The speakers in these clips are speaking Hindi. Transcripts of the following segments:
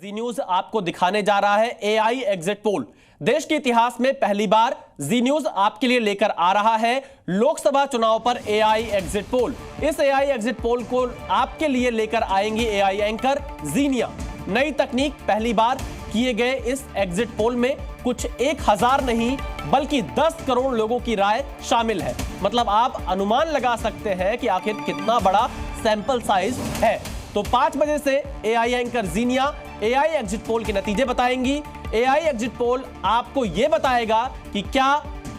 जी न्यूज आपको दिखाने जा रहा है एआई एग्जिट पोल। देश के इतिहास में पहली बार जी न्यूज आपके लिए लेकर आ रहा है लोकसभा चुनाव पर एआई एग्जिट पोल। इस एआई एग्जिट पोल को आपके लिए लेकर आएंगे एआई एंकर जीनिया। नई तकनीक, पहली बार किए गए इस एग्जिट पोल में कुछ 1000 नहीं बल्कि 10 करोड़ लोगों की राय शामिल है। मतलब आप अनुमान लगा सकते हैं कि आखिर कितना बड़ा सैंपल साइज है। तो 5 बजे से एआई एंकर जीनिया एआई एग्जिट पोल के नतीजे बताएंगी। एआई एग्जिट पोल आपको यह बताएगा कि क्या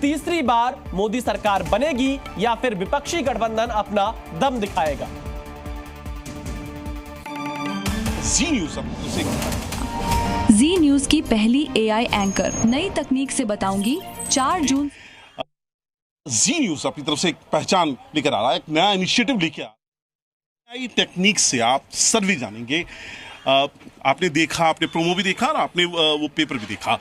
तीसरी बार मोदी सरकार बनेगी या फिर विपक्षी गठबंधन अपना दम दिखाएगा। जी न्यूज की पहली एआई एंकर नई तकनीक से बताऊंगी 4 जून। जी न्यूज अपनी तरफ से एक पहचान लेकर आ रहा है, एक नया इनिशिएटिव लेकर आ रहा है। नई टेक्निक से आप सर्वे जानेंगे। आपने देखा, आपने प्रोमो भी देखा और आपने वो पेपर भी देखा।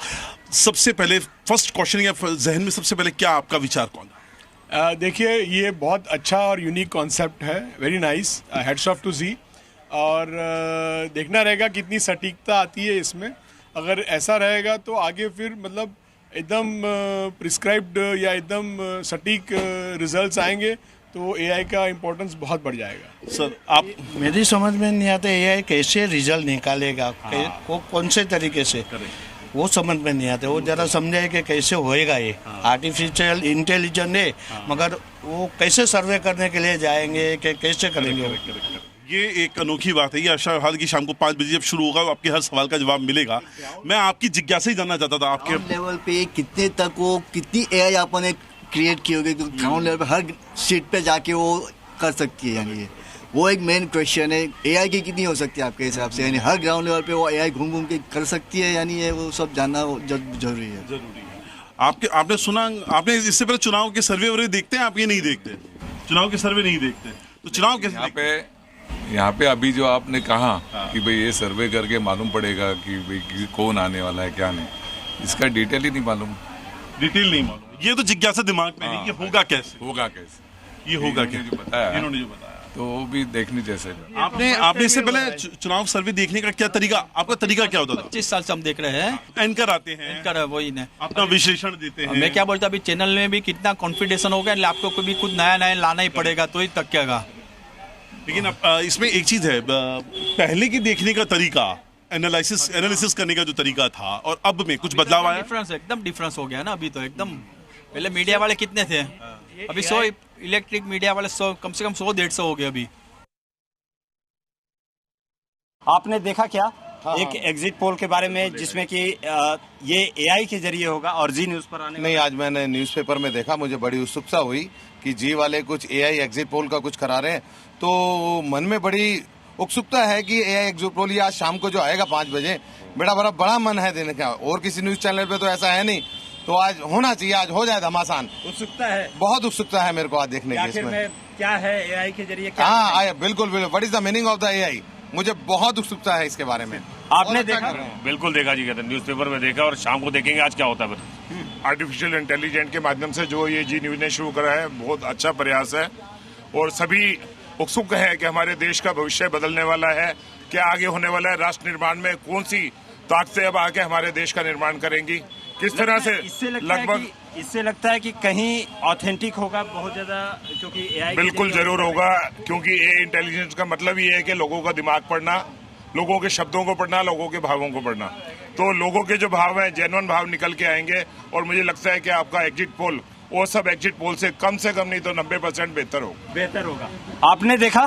सबसे पहले फर्स्ट क्वेश्चन या जहन में सबसे पहले क्या आपका विचार कौन है? देखिए, ये बहुत अच्छा और यूनिक कॉन्सेप्ट है, very nice, heads off to ji. और देखना रहेगा कितनी सटीकता आती है इसमें। अगर ऐसा रहेगा तो आगे फिर मतलब एकदम प्रिस्क्राइब्ड या एकदम सटीक रिजल्ट्स आएंगे तो एआई का इम्पोर्टेंस बहुत बढ़ जाएगा। सर, आप मेरी समझ में नहीं आता एआई कैसे रिजल्ट निकालेगा, वो कौन से तरीके से, वो समझ में नहीं आता। वो जरा समझाए कि कैसे होएगा ये। आर्टिफिशियल इंटेलिजेंस है, मगर वो कैसे सर्वे करने के लिए जाएंगे कि कैसे करेंगे। ये एक अनोखी बात है। ये आशा हाल की शाम को 5 बजे जब शुरू होगा तो आपके हर सवाल का जवाब मिलेगा। मैं आपकी जिज्ञासा ही जानना चाहता था, आपके लेवल पे कितने तक वो कितनी एआई आपने क्रिएट की होगी, तो ग्राउंड लेवल पे हर सीट पे जाके वो कर सकती है। यानी ये वो एक मेन क्वेश्चन है, एआई की कितनी हो सकती है आपके हिसाब से? यानी हर ग्राउंड लेवल पे वो एआई घूम घूम के कर सकती है, यानी ये वो सब जानना जरूरी है। आपने सुना, आपने इससे पहले चुनाव के सर्वे वर्वे देखते हैं? आप ये नहीं देखते, चुनाव के सर्वे नहीं देखते, तो चुनाव के यहाँ पे अभी जो आपने कहा कि भाई ये सर्वे करके मालूम पड़ेगा कि भाई कौन आने वाला है क्या नहीं, इसका डिटेल ही नहीं मालूम। डिटेल नहीं मालूम, ये तो जिज्ञासा दिमाग में है, ये होगा कैसे, ये होगा कैसे, इन्होंने जो बताया तो वो भी देखनी जैसे। आपने इससे पहले चुनाव सर्वे देखने का क्या तरीका, आपका तरीका क्या होता था? 25 साल से हम देख रहे हैं। एंकर आते हैं, एंकर वही ने अपना विश्लेषण देते हैं। मैं क्या बोलता, अभी चैनल में भी कितना कॉन्फिडेंस हो गया, आपको कभी कुछ नया नया लाना ही पड़ेगा तो ही तकेगा। लेकिन इसमें एक चीज है, पहले की देखने का तरीका, एनालिसिस करने का जो तरीका था और अब में कुछ बदलाव आया। एकदम डिफरेंस हो गया ना। अभी तो एकदम, पहले मीडिया वाले कितने थे, अभी 100 इलेक्ट्रिक मीडिया वाले 100 कम से कम 100-150 हो गए अभी। आपने देखा क्या एक एग्जिट पोल के बारे में, जिसमें कि ये एआई के जरिए होगा और जी न्यूज पर आने? नहीं, आज मैंने न्यूज़पेपर में देखा, मुझे बड़ी उत्सुकता हुई कि जी वाले कुछ एआई एग्जिट पोल का कुछ करा रहे हैं, तो मन में बड़ी उत्सुकता है कि एआई एग्जिट पोल ये आज शाम को जो आएगा 5 बजे, बड़ा मन है देने का। और किसी न्यूज चैनल पे तो ऐसा है नहीं, तो आज होना चाहिए, आज हो जाए घमासान। उत्सुकता है, बहुत उत्सुकता है मेरे को आज देखने की। इसमें क्या है एआई के जरिए क्या? हाँ, बिल्कुल बिल्कुल, what is the meaning of the AI, मुझे बहुत उत्सुकता है इसके बारे में। आपने देखा? बिल्कुल देखा जी, कहते न्यूज़पेपर में देखा, और शाम को देखेंगे आज क्या होता है। आर्टिफिशियल इंटेलिजेंस के माध्यम से जो ये जी न्यूज ने शुरू करा है, बहुत अच्छा प्रयास है और सभी उत्सुक है कि हमारे देश का भविष्य बदलने वाला है, क्या आगे होने वाला है, राष्ट्र निर्माण में कौन सी ताकतें अब आके हमारे देश का निर्माण करेंगी, किस तरह से। इससे लगता है कि कहीं ऑथेंटिक होगा बहुत ज्यादा, क्योंकि एआई बिल्कुल जरूर होगा, क्योंकि ए इंटेलिजेंस का मतलब ये है कि लोगों का दिमाग पढ़ना, लोगों के शब्दों को पढ़ना, लोगों के भावों को पढ़ना। तो लोगों के जो भाव हैं, जेन्युइन भाव निकल के आएंगे और मुझे लगता है कि आपका एग्जिट पोल वो सब एग्जिट पोल से कम नहीं तो 90% बेहतर होगा। आपने देखा?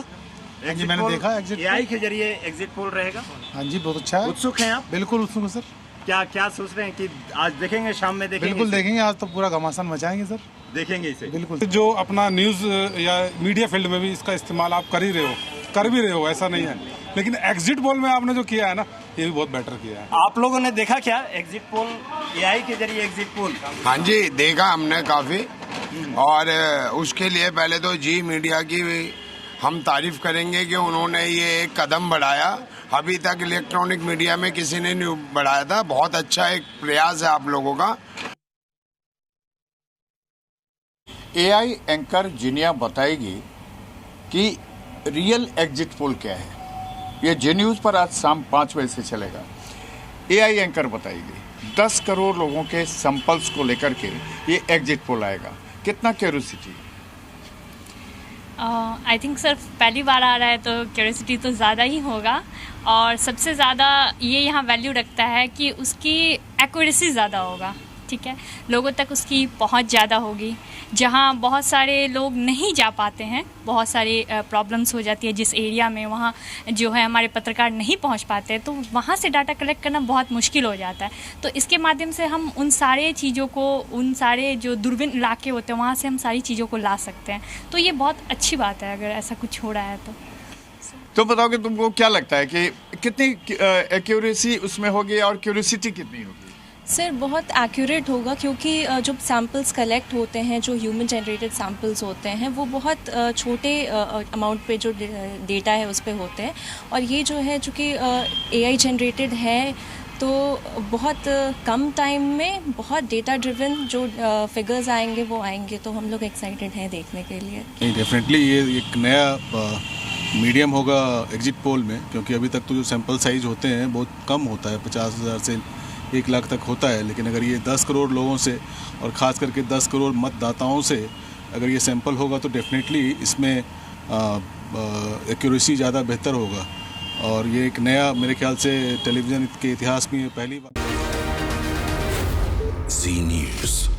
जी, मैंने देखा एग्जिट एआई के जरिए एग्जिट पोल रहेगा। हाँ जी, बहुत अच्छा है। उत्सुक हैं आप? बिल्कुल उत्सुक है सर। क्या सोच रहे हैं कि आज देखेंगे, शाम में देखेंगे? बिल्कुल देखेंगे, आज तो पूरा घमासान मचाएंगे सर, देखेंगे इसे। बिल्कुल। जो अपना न्यूज या मीडिया फील्ड में भी इसका इस्तेमाल आप कर भी रहे हो, ऐसा नहीं है, लेकिन एग्जिट पोल में आपने जो किया है ना, ये भी बहुत बेटर किया है। आप लोगों ने देखा क्या एग्जिट पोल, एआई के जरिए एग्जिट पोल? हाँ जी, देखा हमने काफी, और उसके लिए पहले तो जी मीडिया की हम तारीफ करेंगे कि उन्होंने ये एक कदम बढ़ाया। अभी तक इलेक्ट्रॉनिक मीडिया में किसी ने नहीं बढ़ाया था, बहुत अच्छा एक प्रयास है आप लोगों का। एआई एंकर जीनिया बताएगी कि रियल एग्जिट पोल क्या है। ये जी न्यूज़ पर आज शाम 5 बजे से चलेगा। AI एंकर बताएगी 10 करोड़ लोगों के सैंपल्स को लेकर के ये एग्जिट पोल आएगा। कितना क्यूरियोसिटी? आई थिंक सर पहली बार आ रहा है तो क्यूरियोसिटी तो ज़्यादा ही होगा, और सबसे ज़्यादा ये यहाँ वैल्यू रखता है कि उसकी एक्यूरेसी ज़्यादा होगा। ठीक है, लोगों तक उसकी पहुँच ज़्यादा होगी। जहाँ बहुत सारे लोग नहीं जा पाते हैं, बहुत सारी प्रॉब्लम्स हो जाती है जिस एरिया में, वहाँ जो है हमारे पत्रकार नहीं पहुँच पाते, तो वहाँ से डाटा कलेक्ट करना बहुत मुश्किल हो जाता है। तो इसके माध्यम से हम उन सारे चीज़ों को, उन सारे जो दूरबीन इलाके होते हैं वहाँ से हम सारी चीज़ों को ला सकते हैं। तो ये बहुत अच्छी बात है अगर ऐसा कुछ हो रहा है तो बताओ कि तुमको क्या लगता है कि कितनी एक्यूरेसी उसमें होगी और क्यूरियोसिटी कितनी होगी? सर बहुत एक्यूरेट होगा, क्योंकि जो सैम्पल्स कलेक्ट होते हैं, जो ह्यूमन जनरेटेड सैम्पल्स होते हैं, वो बहुत छोटे अमाउंट पे जो डेटा है उस पे होते हैं, और ये जो है चूँकि AI जनरेटेड है तो बहुत कम टाइम में बहुत डेटा ड्रिवन जो फिगर्स आएंगे वो आएंगे। तो हम लोग एक्साइटेड हैं देखने के लिए। नहीं, डेफिनेटली ये एक नया मीडियम होगा एग्जिट पोल में, क्योंकि अभी तक तो जो सैंपल साइज होते हैं बहुत कम होता है, 50,000 से 1 लाख तक होता है। लेकिन अगर ये 10 करोड़ लोगों से और ख़ास करके 10 करोड़ मतदाताओं से अगर ये सैंपल होगा तो डेफिनेटली इसमें एक्यूरेसी ज़्यादा बेहतर होगा, और ये एक नया, मेरे ख्याल से टेलीविज़न के इतिहास में ये पहली बार। जी न्यूज़।